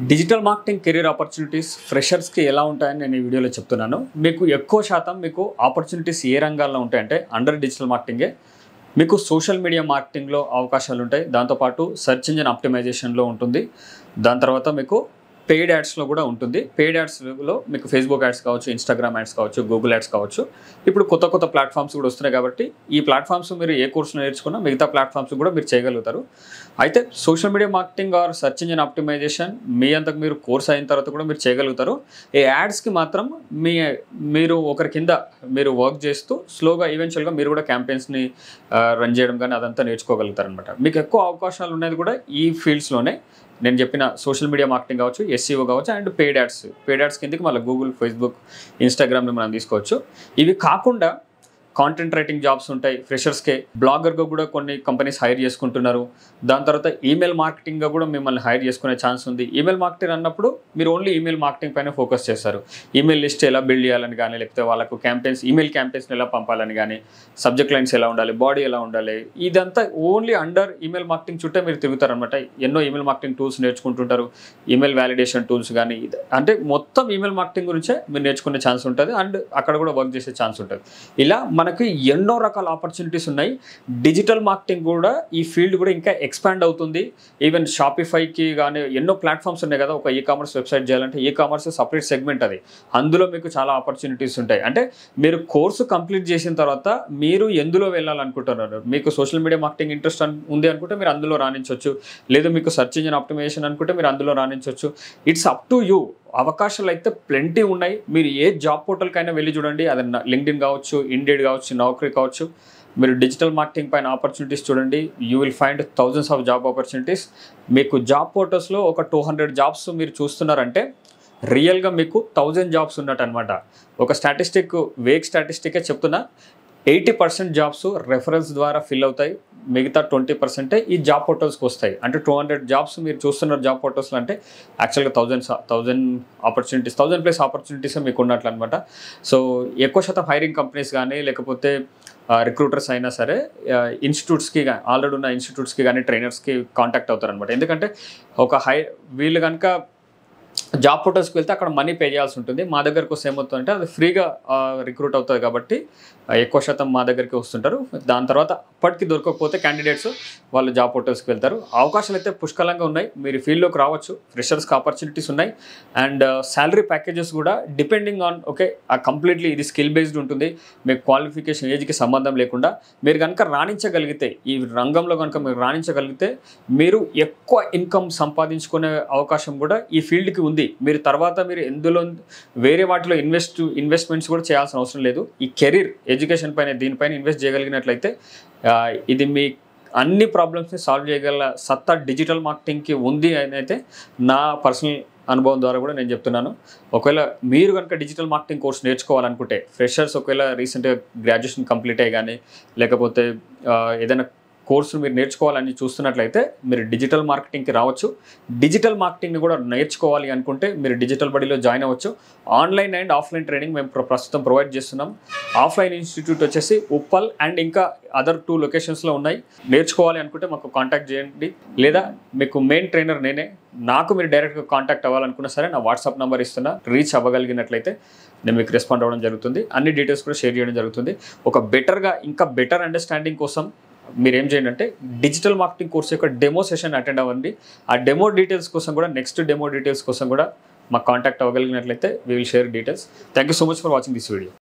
Digital marketing career opportunities ఫ్రెషర్స్కి ఎలా ఉంటాయని నేను ఈ వీడియోలో చెప్తున్నాను. మీకు ఎక్కువ శాతం మీకు ఆపర్చునిటీస్ ఏ రంగాల్లో ఉంటాయంటే అండర్ డిజిటల్ మార్కెటింగే. మీకు సోషల్ మీడియా మార్కెటింగ్లో అవకాశాలు ఉంటాయి, దాంతోపాటు సెర్చ్ ఇంజిన్ ఆప్టిమైజేషన్లో ఉంటుంది, దాని తర్వాత మీకు పెయిడ్ యాడ్స్లో కూడా ఉంటుంది. పెయిడ్ యాడ్స్లో మీకు ఫేస్బుక్ యాడ్స్ కావచ్చు, ఇన్స్టాగ్రామ్ యాడ్స్ కావచ్చు, గూగుల్ యాడ్స్ కావచ్చు. ఇప్పుడు కొత్త కొత్త ప్లాట్ఫామ్స్ కూడా వస్తున్నాయి కాబట్టి ఈ ప్లాట్ఫామ్స్ మీరు ఏ కోర్సులో నేర్చుకున్నా మిగతా ప్లాట్ఫామ్స్ కూడా మీరు చేయగలుగుతారు. అయితే social media marketing or search engine optimisation మీ అంతకు మీరు కోర్స్ అయిన తర్వాత కూడా మీరు చేయగలుగుతారు. ఈ యాడ్స్కి మాత్రం మీరు ఒకరి కింద మీరు వర్క్ చేస్తూ స్లోగా ఈవెన్చువల్గా మీరు కూడా క్యాంపెయిన్స్ని రన్ చేయడం కానీ అదంతా నేర్చుకోగలుగుతారు అనమాట. మీకు ఎక్కువ అవకాశాలు ఉన్నది కూడా ఈ ఫీల్డ్స్లోనే. నేను చెప్పిన సోషల్ మీడియా మార్కెటింగ్ కావచ్చు, ఎస్ఈఓ కావచ్చు, అండ్ పెయిడ్ యాడ్స్ కిందకి మళ్ళీ గూగుల్, ఫేస్బుక్, ఇన్స్టాగ్రామ్ని మనం తీసుకోవచ్చు. ఇవి కాకుండా కాంటెంట్ రైటింగ్ జాబ్స్ ఉంటాయి ఫ్రెషర్స్కే. బ్లాగర్గా కూడా కొన్ని కంపెనీస్ హైర్ చేసుకుంటున్నారు. దాని తర్వాత ఈమెయిల్ మార్కెటింగ్గా కూడా మిమ్మల్ని హైర్ చేసుకునే ఛాన్స్ ఉంది. ఈమెయిల్ మార్కెటింగ్ అన్నప్పుడు మీరు ఓన్లీ ఈమెయిల్ మార్కెటింగ్ పైన ఫోకస్ చేస్తారు. ఈమెయిల్ లిస్ట్ ఎలా బిల్డ్ చేయాలని కానీ, లేకపోతే వాళ్ళకు ఈమెయిల్ క్యాంపెయిన్స్ని ఎలా పంపాలని కానీ, సబ్జెక్ట్ లైన్స్ ఎలా ఉండాలి, బాడీ ఎలా ఉండాలి, ఇదంతా ఓన్లీ అండర్ ఈమెయిల్ మార్కెటింగ్ చుట్టే మీరు తిరుగుతారనమాట. ఎన్నో ఈమెయిల్ మార్కెటింగ్ టూల్స్ నేర్చుకుంటుంటారు, ఈమెయిల్ వ్యాలిడేషన్ టూల్స్ కానీ, అంటే మొత్తం ఈమెయిల్ మార్కెటింగ్ గురించే మీరు నేర్చుకునే ఛాన్స్ ఉంటుంది అండ్ అక్కడ కూడా వర్క్ చేసే ఛాన్స్ ఉంటుంది. ఇలా మనకి ఎన్నో రకాల ఆపర్చునిటీస్ ఉన్నాయి. డిజిటల్ మార్కెటింగ్ కూడా ఈ ఫీల్డ్ కూడా ఇంకా ఎక్స్పాండ్ అవుతుంది. ఈవెన్ షాపిఫైకి కానీ ఎన్నో ప్లాట్ఫామ్స్ ఉన్నాయి కదా. ఒక కామర్స్ వెబ్సైట్ చేయాలంటే కామర్స్ సపరేట్ సెగ్మెంట్ అది. అందులో మీకు చాలా ఆపర్చునిటీస్ ఉంటాయి. అంటే మీరు కోర్సు కంప్లీట్ చేసిన తర్వాత మీరు ఎందులో వెళ్ళాలనుకుంటున్నారు, మీకు సోషల్ మీడియా మార్కెటింగ్ ఇంట్రెస్ట్ ఉంది అనుకుంటే మీరు అందులో రాణించవచ్చు, లేదు మీకు సెర్చ్ ఇంజిన్ ఆప్టిమైజేషన్ అనుకుంటే మీరు అందులో రాణించవచ్చు. It's up to you. అవకాశాలు అయితే ప్lenty ఉన్నాయి. మీరు ఏ జాబ్ పోర్టల్కైనా వెళ్ళి చూడండి, అది లింక్డ్ఇన్ కావచ్చు, ఇండీడ్ కావచ్చు, నౌకరీ కావచ్చు. మీరు డిజిటల్ మార్కెటింగ్ పైన ఆపర్చునిటీస్ చూడండి, you will find thousands of job opportunities. మీకు జాబ్ పోర్టల్స్లో ఒక 200 జాబ్స్ మీరు చూస్తున్నారంటే రియల్గా మీకు 1000 జాబ్స్ ఉన్నట్టు అనమాట. ఒక వేగ్ స్టాటిస్టికే చెప్తున్నా, 80% జాబ్స్ రెఫరెన్స్ ద్వారా ఫిల్ అవుతాయి, మిగతా 20% ఈ జాబ్ పోర్టల్స్కి వస్తాయి. అంటే 200 జాబ్స్ మీరు చూస్తున్నారు జాబ్ పోర్టల్స్లో అంటే యాక్చువల్గా 1000 ఆపర్చునిటీస్, 1000+ ఆపర్చునిటీస్ మీకు ఉన్నట్లు అనమాట. సో ఎక్కువ శాతం హైరింగ్ కంపెనీస్ కానీ, లేకపోతే రిక్రూటర్స్ అయినా సరే ఇన్స్టిట్యూట్స్కి ఆల్రెడీ ఉన్న ఇన్స్టిట్యూట్స్కి కానీ ట్రైనర్స్కి కాంటాక్ట్ అవుతారనమాట. ఎందుకంటే వీళ్ళు కనుక జాబ్ పోర్టల్స్కి వెళ్తే అక్కడ మనీ పే చేయాల్సి ఉంటుంది. మా దగ్గరకు వస్తే ఏమవుతుందంటే అది ఫ్రీగా రిక్రూట్ అవుతుంది కాబట్టి ఎక్కువ శాతం మా దగ్గరికి వస్తుంటారు. దాని తర్వాత అప్పటికి దొరకకపోతే క్యాండిడేట్స్ వాళ్ళు జాబ్ పోర్టల్స్కి వెళ్తారు. అవకాశాలు అయితే పుష్కలంగా ఉన్నాయి. మీరు ఫీల్డ్లోకి రావచ్చు, ఫ్రెషర్స్కి ఆపర్చునిటీస్ ఉన్నాయి. అండ్ శాలరీ ప్యాకేజెస్ కూడా డిపెండింగ్ ఆన్ కంప్లీట్లీ ఇది స్కిల్ బేస్డ్ ఉంటుంది. మీకు క్వాలిఫికేషన్ ఏజ్కి సంబంధం లేకుండా మీరు కనుక రాణించగలిగితే, ఈ రంగంలో కనుక మీరు రాణించగలిగితే మీరు ఎక్కువ ఇన్కమ్ సంపాదించుకునే అవకాశం కూడా ఈ ఫీల్డ్కి ఉంది. మీరు తర్వాత మీరు ఎందులో వేరే వాటిలో ఇన్వెస్ట్మెంట్స్ కూడా చేయాల్సిన అవసరం లేదు. ఈ కెరీర్ ఎడ్యుకేషన్ పైన దీనిపైన ఇన్వెస్ట్ చేయగలిగినట్లయితే ఇది మీ అన్ని ప్రాబ్లమ్స్ని సాల్వ్ చేయగల సత్తా డిజిటల్ మార్కెటింగ్కి ఉంది అని అయితే నా పర్సనల్ అనుభవం ద్వారా కూడా నేను చెప్తున్నాను. ఒకవేళ మీరు కనుక డిజిటల్ మార్కెటింగ్ కోర్స్ నేర్చుకోవాలనుకుంటే ఫ్రెషర్స్, ఒకవేళ రీసెంట్గా గ్రాడ్యుయేషన్ కంప్లీట్ అయ్యి కానీ, లేకపోతే ఏదైనా కోర్సును మీరు నేర్చుకోవాలని చూస్తున్నట్లయితే మీరు డిజిటల్ మార్కెటింగ్కి రావచ్చు. డిజిటల్ మార్కెటింగ్ని కూడా నేర్చుకోవాలి అనుకుంటే మీరు డిజిటల్ బడీలో జాయిన్ అవ్వచ్చు. ఆన్లైన్ అండ్ ఆఫ్లైన్ ట్రైనింగ్ మేము ప్రస్తుతం ప్రొవైడ్ చేస్తున్నాం. ఆఫ్లైన్ ఇన్స్టిట్యూట్ వచ్చేసి ఉప్పల్ అండ్ ఇంకా అదర్ 2 లొకేషన్స్లో ఉన్నాయి. నేర్చుకోవాలి అనుకుంటే మాకు కాంటాక్ట్ చేయండి, లేదా మీకు మెయిన్ ట్రైనర్ నేనే, నాకు మీరు డైరెక్ట్గా కాంటాక్ట్ అవ్వాలనుకున్నా సరే నా వాట్సాప్ నెంబర్ ఇస్తున్నా. రీచ్ అవ్వగలిగినట్లయితే నేను మీకు రెస్పాండ్ అవ్వడం జరుగుతుంది. అన్ని డీటెయిల్స్ కూడా షేర్ చేయడం జరుగుతుంది. ఇంకా బెటర్ అండర్స్టాండింగ్ కోసం మీరు ఏం చేయండి అంటే డిజిటల్ మార్కెటింగ్ కోర్స్ యొక్క డెమో సెషన్ అటెండ్ అవ్వండి. ఆ డెమో డీటెయిల్స్ కోసం కూడా నెక్స్ట్ డెమో డీటెయిల్స్ కోసం కూడా మాకు కాంటాక్ట్ అవ్వగలిగినట్లయితే we will share details. Thank you so much for watching this video.